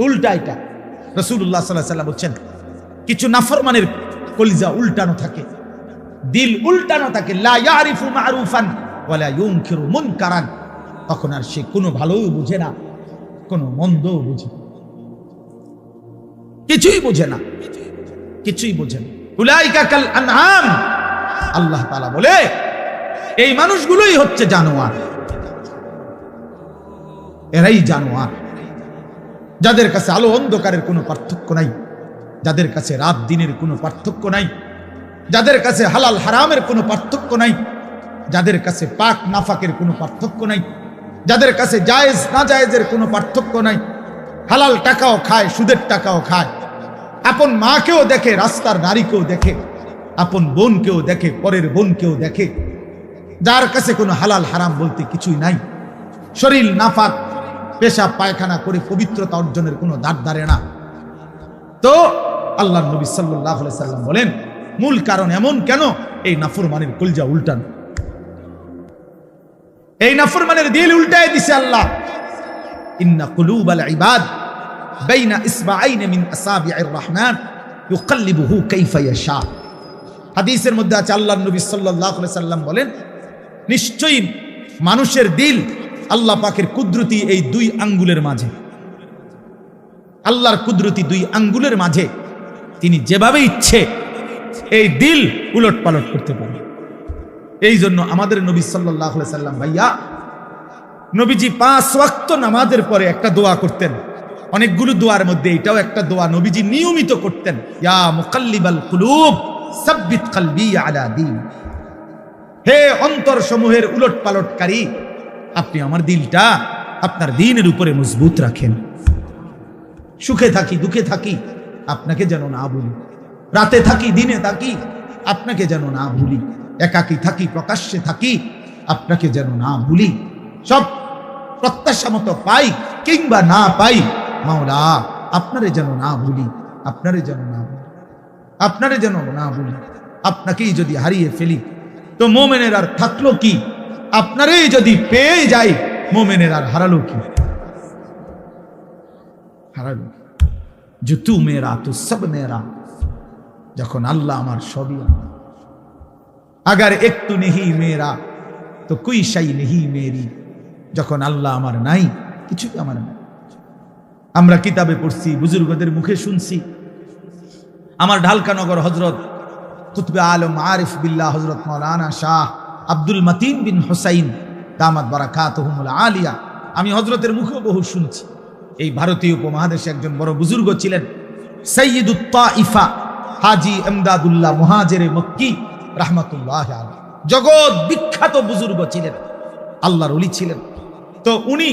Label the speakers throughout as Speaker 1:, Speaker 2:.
Speaker 1: উল্টা এটা। রাসূলুল্লাহ সাল্লাল্লাহু আলাইহি ওয়াসাল্লাম বলছেন কিছু নাফরমানের কলিজা উল্টানো থাকে, দিল উল্টানো থাকে। লা ইয়ারিফু মারুফান ওয়ালা ইউনকিরু মুনকারান, তখন আর সে কোনো ভালোও বুঝে না, কোনো মন্দও বুঝে না, কিছুই বোঝে না, কিছুই বোঝে না। উলাইকা কাল আনআম, আল্লাহ তাআলা বলে এই মানুষগুলোই হচ্ছে জানোয়ার, এরাই জানোয়ার, যাদের কাছে আলো অন্ধকারের কোনো পার্থক্য নাই, যাদের কাছে রাত দিনের কোনো পার্থক্য নাই, যাদের কাছে হালাল হারামের কোনো পার্থক্য নাই, যাদের কাছে পাক নাফাকের কোনো পার্থক্য নাই, যাদের কাছে জায়েজ না জায়েজের কোনো পার্থক্য নাই, হালাল টাকাও খায়, সুদের টাকাও খায়, আপন মাকেও দেখে, রাস্তার নারীকেও দেখে, আপন বোনকেও দেখে, পরের বোনকেও দেখে, যার কাছে কোনো হালাল হারাম বলতে কিছুই নাই, শরীর নাফাক পেশাব পায়খানা করে পবিত্রতা অর্জনের কোনো দাঁড় দাঁড়ে না। তো আল্লাহর নবী সাল্লাল্লাহু আলাইহি সাল্লাম বলেন মূল কারণ এমন কেন? এই নাফরমানের কলজা উল্টানো, এই নাফরমানের দিল উল্টায় দিছে আল্লাহ। ইন্না কুলুবাল ইবাদ বাইনা ইসবাআইন মিন আসাবি'ir রহমান ইউকাল্লিবুহু কাইফা ইয়াশা। হাদিসের মধ্যে আছে আল্লাহর নবী সাল্লাল্লাহু আলাইহি সাল্লাম বলেন নিশ্চয়ই মানুষের দিল আল্লাহ পাকের কুদরতি এই দুই আঙ্গুলের মাঝে, আল্লাহর কুদরতি দুই আঙ্গুলের মাঝে তিনি যেভাবে ইচ্ছে এই দিল উলট পালট করতে পারে। এই জন্য আমাদের নবী সাল্লাল্লাহু আলাইহি সাল্লাম ভাইয়া, নবীজি 5 ওয়াক্ত নামাজের পরে একটা দোয়া করতেন, অনেকগুলো দোয়ার মধ্যে এটাও একটা দোয়া নবীজি নিয়মিত করতেন, ইয়া মুকাল্লিবাল কুলুব সাব্বিত কলবি আলা দীন। হে অন্তর সমূহের উলট পালটকারী, আপনি আমার দিলটা আপনার দ্বীনের উপরে মজবুত রাখেন। সুখে থাকি দুঃখে থাকি আপনাকে যেন না ভুলি, রাতে থাকি দিনে থাকি আপনাকে যেন না ভুলি, একাকী থাকি প্রকাশ্যে থাকি আপনাকে যেন না ভুলি, সব প্রত্যাশা মতো পাই কিংবা না পাই মাওলা আপনারে যেন না ভুলি, আপনারে যেন না ভুলি, আপনারে যেন না ভুলি। আপনাকেই যদি হারিয়ে ফেলি তো মোমেনের আর থাকলো কি? আপনারই যদি পেয়ে যাই মোমেনের আর হারালো কি? হারালো যে তু মেরা তো সব মেরা। যখন আল্লাহ আমার সবই আমার, আগার একটু নেহি মেরা তো কুই শাই নেহি মেরি। যখন আল্লাহ আমার নাই কিছুই আমার নাই। আমরা কিতাবে পড়ছি, বুজুর্গদের মুখে শুনছি, আমার ঢালকানগর হজরত কুতবে আলম আরিফ বিল্লাহ হজরত মাওলানা শাহ আব্দুল মতিন বিন হুসাইন দামাত বারাকাতুহুমুল আলিয়া, আমি হজরতের মুখে বহু শুনছি। এই ভারতীয় উপমহাদেশে একজন বড় বুজুর্গ ছিলেন, সাইয়্যিদুত তাইফা হাজী ইমদাদুল্লাহ মুহাজিরে মক্কি রাহমাতুল্লাহ আলাইহি, জগৎ বিখ্যাত বুজুর্গ ছিলেন, আল্লাহর ওলি ছিলেন। তো উনি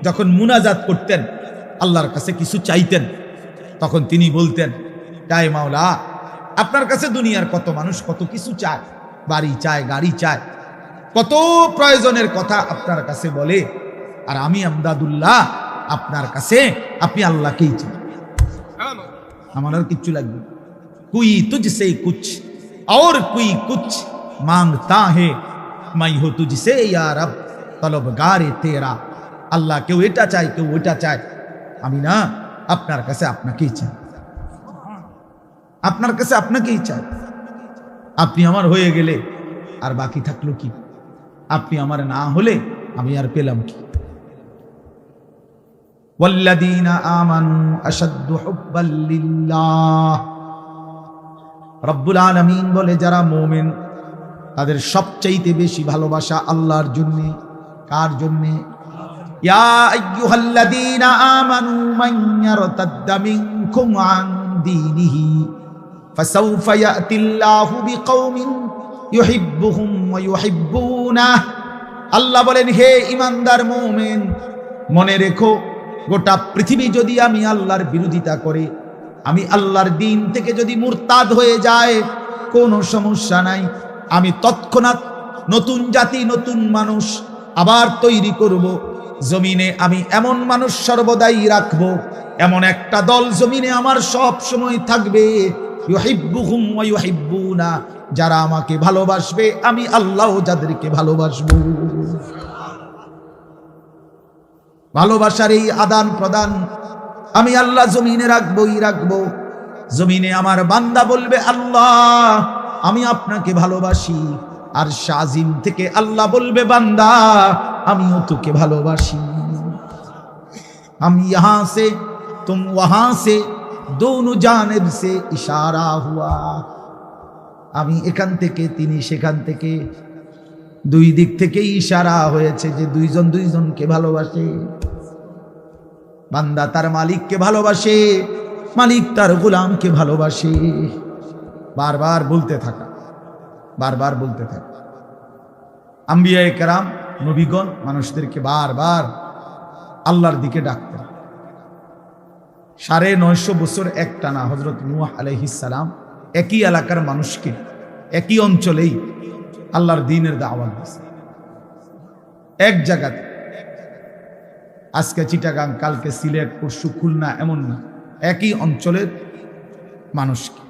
Speaker 1: যখন মুনাজাত করতেন, আল্লাহর কাছে কিছু চাইতেন, তখন তিনি বলতেন, তাই মাওলা আপনার কাছে দুনিয়ার কত মানুষ কত কিছু চায়, বাড়ি চায়, গাড়ি চায়, কত প্রয়োজনের কথা আপনার কাছে বলে, আর আমি আমদাদুল্লাহ আপনার কাছে, আপনি আল্লাহকেই চান, আমার আর কিচ্ছু লাগবে। কুই তুঝসে কুছ और कोई कुछ मांगता है मैं हो तुझसे या रब तलबगारे तेरा। আল্লাহ কেউ এটা চায় কেউ ওইটা চায়, আমি না আপনার কাছে আপনাকেই চাই, আপনার কাছে আপনাকেই চাই। আপনি আমার হয়ে গেলে আর বাকি থাকলো কি? আপনি আমার না হলে আমি আর পেলাম কি? ওয়াল্লাযীনা আমানু আশাদ্দু হুব্বাল লিল্লাহ। রব্বুল আলামিন বলে যারা মুমিন তাদের সবচাইতে বেশি ভালোবাসা আল্লাহর জন্য। কার জন্য? ইয়া আইয়ুহাল্লাযীনা আমানু মান ইয়ারতাদ্দা মিনকুম আন দীনিহি ফাসাউফা ইয়াতিল্লাহু বিকওমিন ইউহিব্বুহুম ওয়া ইউহিব্বুনাহ। আল্লাহ বলেন, হে ঈমানদার মুমিন, মনে রেখো গোটা পৃথিবী যদি আমি আল্লাহর বিরোধিতা করে, আমি আল্লাহর দ্বীন থেকে যদি মুরতাদ হয়ে যায়, কোনো সমস্যা নাই, আমি তৎক্ষণাৎ নতুন জাতি নতুন মানুষ আবার তৈরি করব। জমিনে আমি এমন মানুষ সর্বদাই রাখবো, এমন একটা দল জমিনে আমার সব সময় থাকবে, ইউহিব্বুহুম ওয়া ইউহিব্বুনা, যারা আমাকে ভালোবাসবে, আমি আল্লাহও যাদেরকে ভালোবাসবো। ভালোবাসার এই আদান প্রদান আমি আল্লাহ জমিনে রাখবই রাখবো। জমিনে আমার বান্দা বলবে, আল্লাহ আমি আপনাকে ভালোবাসি। আর শাজিম থেকে আল্লাহ বলবে, বান্দা আমিও তোকে ভালোবাসি। हम यहां से तुम वहां से दोनों जानिब से इशारा हुआ। আমি এখান থেকে তিনি সেখান থেকে, দুই দিক থেকেই ইশারা হয়েছে যে দুইজন দুইজনকে ভালোবাসে। বান্দা তার মালিককে ভালোবাসে, মালিক তার গোলামকে ভালোবাসে। বারবার বলতে থাকা, বারবার বলতে থাকা। আম্বিয়ায়ে কেরাম নবীগণ মানুষদেরকে বারবার আল্লাহর দিকে ডাকতেন। 950 বছর একটানা হযরত নূহ আলাইহিস সালাম একই এলাকার মানুষকে একই অঞ্চলেই আল্লাহর দ্বীনের দাওয়াত দিয়েছে। এক জায়গাতে, আজকে চিটাগাং, কালকে সিলেট, পরশু খুলনা, এমন না, একই অঞ্চলের মানুষকে,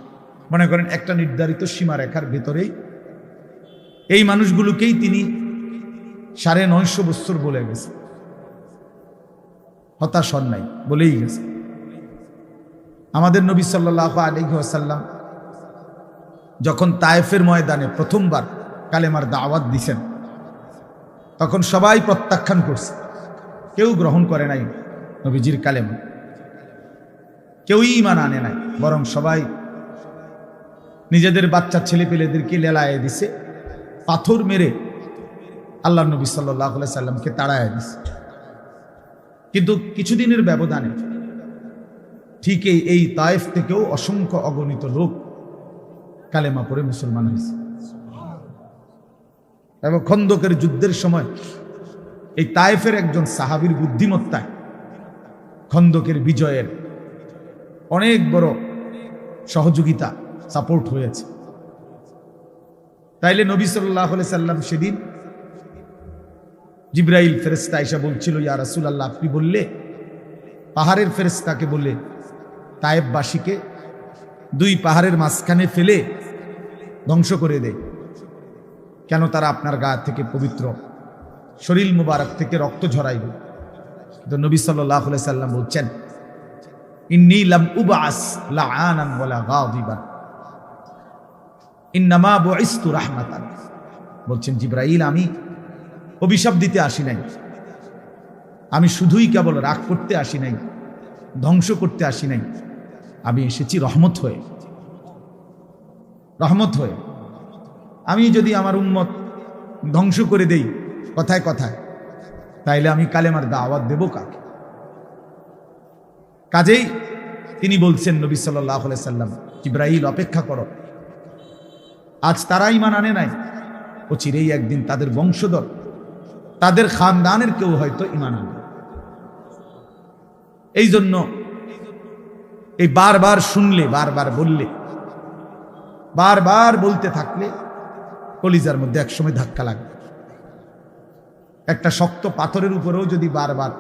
Speaker 1: মনে করেন একটা নির্ধারিত সীমারেখার ভেতরেই এই মানুষগুলোকেই তিনি 950 বছর বলে গেছে। হতাশ হন নাই, বলেই গেছে। আমাদের নবী সাল্লাল্লাহু আলাইহি ওয়াসাল্লাম যখন তায়েফের ময়দানে প্রথমবার কালেমার দাওয়াত দিয়েছেন, তখন সবাই প্রত্যাখ্যান করছে, কেউ গ্রহণ করে নাই নবীজির কালেমা, কেউই ঈমান আনে নাই, বরং সবাই নিজেদের বাচ্চা ছেলে পেলেদেরকে লেলায়ে দিছে, পাথর মেরে আল্লাহ নবী সাল্লাল্লাহু আলাইহি সাল্লামকে তাড়ায় দিছে। কিন্তু কিছুদিনের ব্যবধানে ঠিক এই তায়েফ থেকেও অসংখ্য অগণিত লোক কালেমা পড়ে মুসলমান হয়েছে। এবং খন্দকের যুদ্ধের সময় এই তায়েফের একজন সাহাবীর বুদ্ধিমত্তায় খন্দকের বিজয়ের অনেক বড় সহযোগিতা, সাপোর্ট হয়েছে। তাইলে নবী সাল্লাল্লাহু আলাইহি সাল্লাম সেদিন জিবরাইল ফেরেশতা এসে বলছিল, ইয়া রাসূলুল্লাহ, আপনি বললে পাহাড়ের ফেরেশতাকে বললে তায়েফবাসীকে 2 পাহাড়ের মাঝখানে ফেলে ধ্বংস করে দেয়, কেন তারা আপনার গা থেকে পবিত্র শরীর মুবারক থেকে রক্ত ঝরাইবে। তো নবী সাল্লাল্লাহু আলাইহি সাল্লাম বলছেন, ইন্নী লাম উবআস লাআনান ওয়ালা গাদিবান ইন্নামা বুইসতু রাহমাতান। বলছেন জিবরাইল, আমি অভিশাপ দিতে আসি নাই, আমি শুধুই কেবল রাগ করতে আসি নাই, ধ্বংস করতে আসি নাই, আমি এসেছি রহমত হয়ে। রহমত হয়ে আমি যদি আমার উম্মত ধ্বংস করে দেই কথায় কথায়, তাইলে আমি কালেমার দাওয়াত দেব কাকে? কাজেই তিনি বলছেন নবী সাল্লাল্লাহু আলাইহি সাল্লাম, জিবরাইল অপেক্ষা করো, আজ তারা ঈমান আনে নাই, অচিরেই একদিন তাদের বংশধর, তাদের খানদানের কেউ হয়তো ঈমান আনবে। এই জন্য এই বারবার শুনলে, বারবার বললে, বারবার বলতে থাকলে কলিজার মধ্যে একসময় ধাক্কা লাগবে। একটা শক্ত পাথরের উপরেও যদি বারবার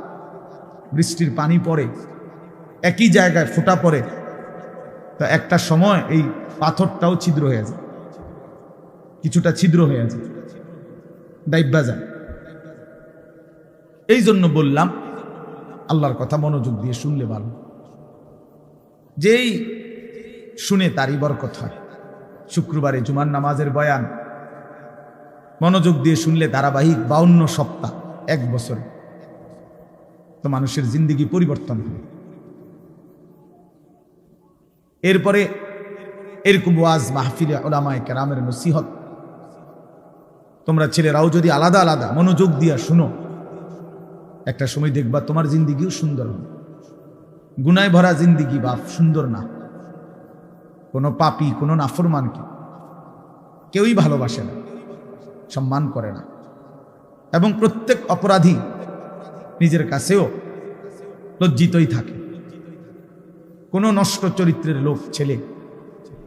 Speaker 1: বৃষ্টির পানি পড়ে, একই জায়গায় ফোঁটা পড়ে, তো একটা সময় এই পাথরটাও ছিদ্র হয়ে যায়, কিছুটা ছিদ্র হয়ে যায়, ডাইব্বা যায়। এই জন্য বললাম আল্লাহর কথা মনোযোগ দিয়ে শুনলে ভালো, যেই শুনে তারই বরকত হয়। শুক্রবারে জুমার নামাজের বয়ান মনোযোগ দিয়ে শুনলে ধারাবাহিক 52 সপ্তাহ, 1 বছর, তো মানুষের জিন্দেগি পরিবর্তন হয়। এরপরে এরকম ওয়াজ মাহফিলে উলামায়ে কেরামের নসিহত তোমরা ছেলেরাও যদি আলাদা আলাদা মনোযোগ দিয়ে শুনো, একটা সময় দেখবা তোমার জিন্দেগিও সুন্দর হবে। গুনায় ভরা জিন্দেগি বাপ সুন্দর না। কোনো পাপী, কোনো নাফরমানকে কেউই ভালোবাসে না, সম্মান করে না, এবং প্রত্যেক অপরাধী নিজের কাছেও লজ্জিতই থাকে। কোনো নষ্ট চরিত্রের লোক ছেলে,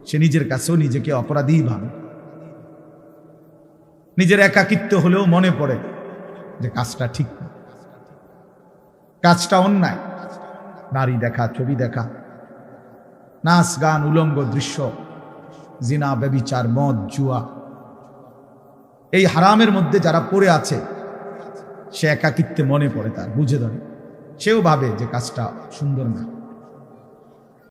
Speaker 1: সে নিজের কাছেও নিজেকে অপরাধী ভাবে। নিজের একাকিত্ব হলেও মনে পড়ে যে কাজটা ঠিক না, কাজটা অন্যায়। নারী দেখা, ছবি দেখা, নাচ গান, উলঙ্গ দৃশ্য, জিনা, ব্যভিচার, মদ, জুয়া, এই হারামের মধ্যে যারা পড়ে আছে, সে একাকিত্বে মনে পড়ে, তার বুঝে ধরে, সেও ভাবে যে কাজটা সুন্দর না।